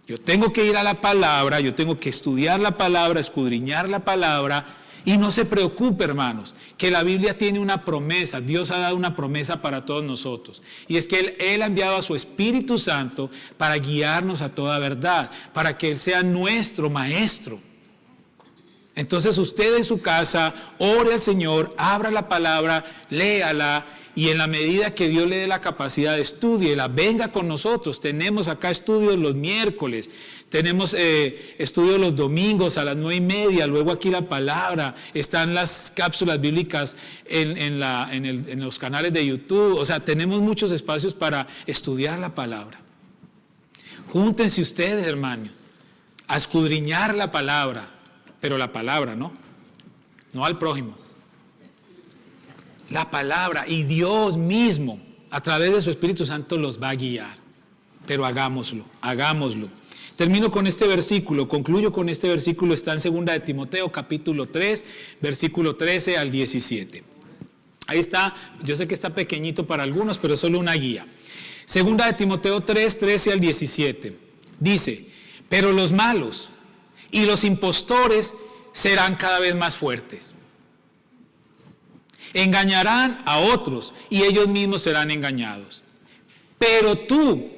Yo tengo que ir a la palabra, yo tengo que estudiar la palabra, escudriñar la palabra. Y no se preocupe, hermanos, que la Biblia tiene una promesa. Dios ha dado una promesa para todos nosotros. Y es que Él ha enviado a su Espíritu Santo para guiarnos a toda verdad, para que Él sea nuestro maestro. Entonces usted en su casa ore al Señor, abra la palabra, léala, y en la medida que Dios le dé la capacidad, estúdiela, venga con nosotros. Tenemos acá estudios los miércoles, tenemos estudios los domingos a las 9:30, luego aquí la palabra, están las cápsulas bíblicas en los canales de YouTube. O sea, tenemos muchos espacios para estudiar la palabra. Júntense ustedes, hermanos, a escudriñar la palabra. Pero la palabra, ¿no? No al prójimo. La palabra, y Dios mismo, a través de su Espíritu Santo, los va a guiar. Pero hagámoslo, hagámoslo. Termino con este versículo, concluyo con este versículo, está en 2 de Timoteo, capítulo 3, versículo 13 al 17. Ahí está, yo sé que está pequeñito para algunos, pero es solo una guía. 2 de Timoteo 3, 13 al 17. Dice: pero los malos y los impostores serán cada vez más fuertes. Engañarán a otros y ellos mismos serán engañados. Pero tú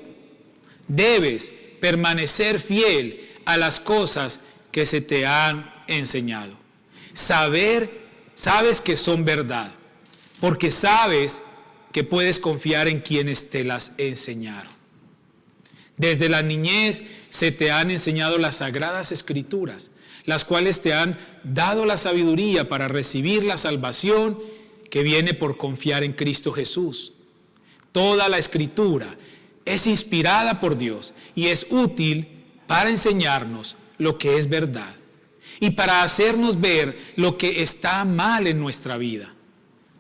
debes permanecer fiel a las cosas que se te han enseñado. Sabes que son verdad, porque sabes que puedes confiar en quienes te las enseñaron. Desde la niñez se te han enseñado las sagradas escrituras, las cuales te han dado la sabiduría para recibir la salvación que viene por confiar en Cristo Jesús. Toda la escritura es inspirada por Dios y es útil para enseñarnos lo que es verdad y para hacernos ver lo que está mal en nuestra vida.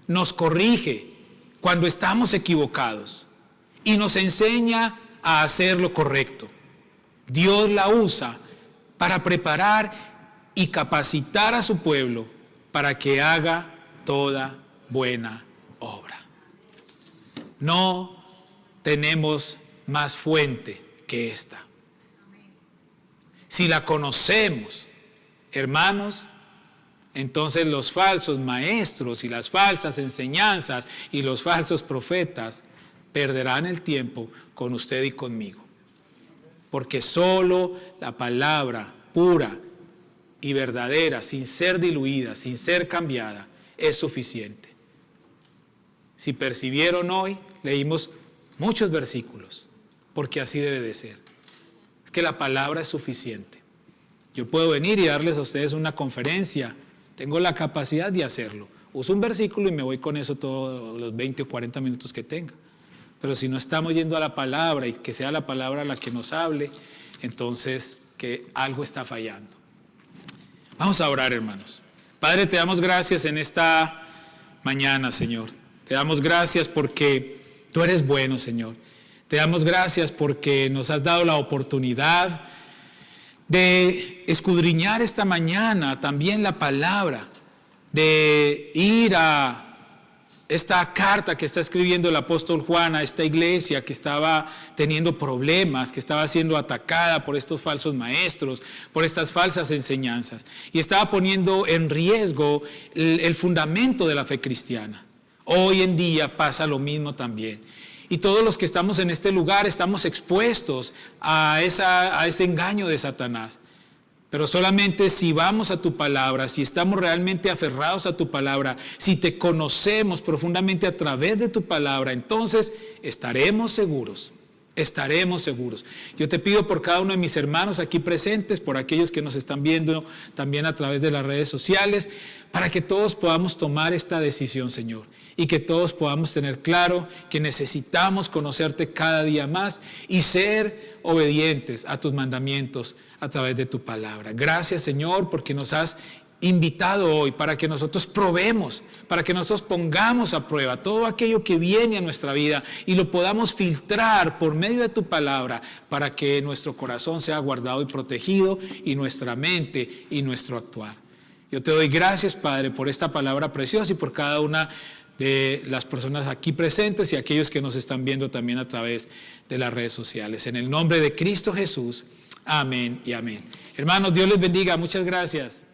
Nos corrige cuando estamos equivocados y nos enseña a hacer lo correcto. Dios la usa para preparar y capacitar a su pueblo para que haga toda buena obra. No tenemos más fuente que esta. Si la conocemos, hermanos, entonces los falsos maestros y las falsas enseñanzas y los falsos profetas perderán el tiempo con usted y conmigo. Porque solo la palabra pura y verdadera, sin ser diluida, sin ser cambiada, es suficiente. Si percibieron hoy, leímos muchos versículos, porque así debe de ser. Es que la palabra es suficiente. Yo puedo venir y darles a ustedes una conferencia, tengo la capacidad de hacerlo. Uso un versículo y me voy con eso todos los 20 o 40 minutos que tenga. Pero si no estamos yendo a la palabra y que sea la palabra la que nos hable, entonces que algo está fallando. Vamos a orar, hermanos. Padre, te damos gracias en esta mañana, Señor. Te damos gracias porque tú eres bueno, Señor. Te damos gracias porque nos has dado la oportunidad de escudriñar esta mañana también la palabra, de ir a esta carta que está escribiendo el apóstol Juan a esta iglesia que estaba teniendo problemas, que estaba siendo atacada por estos falsos maestros, por estas falsas enseñanzas, y estaba poniendo en riesgo el fundamento de la fe cristiana. Hoy en día pasa lo mismo también. Y todos los que estamos en este lugar estamos expuestos a ese engaño de Satanás. Pero solamente si vamos a tu palabra, si estamos realmente aferrados a tu palabra, si te conocemos profundamente a través de tu palabra, entonces estaremos seguros. Estaremos seguros. Yo te pido por cada uno de mis hermanos aquí presentes, por aquellos que nos están viendo también a través de las redes sociales, para que todos podamos tomar esta decisión, Señor, y que todos podamos tener claro que necesitamos conocerte cada día más y ser obedientes a tus mandamientos a través de tu palabra. Gracias, Señor, porque nos has invitado hoy para que nosotros probemos, para que nosotros pongamos a prueba todo aquello que viene a nuestra vida y lo podamos filtrar por medio de tu palabra para que nuestro corazón sea guardado y protegido y nuestra mente y nuestro actuar. Yo te doy gracias, Padre, por esta palabra preciosa y por cada una de las personas aquí presentes y aquellos que nos están viendo también a través de las redes sociales. En el nombre de Cristo Jesús, amén y amén. Hermanos, Dios les bendiga. Muchas gracias.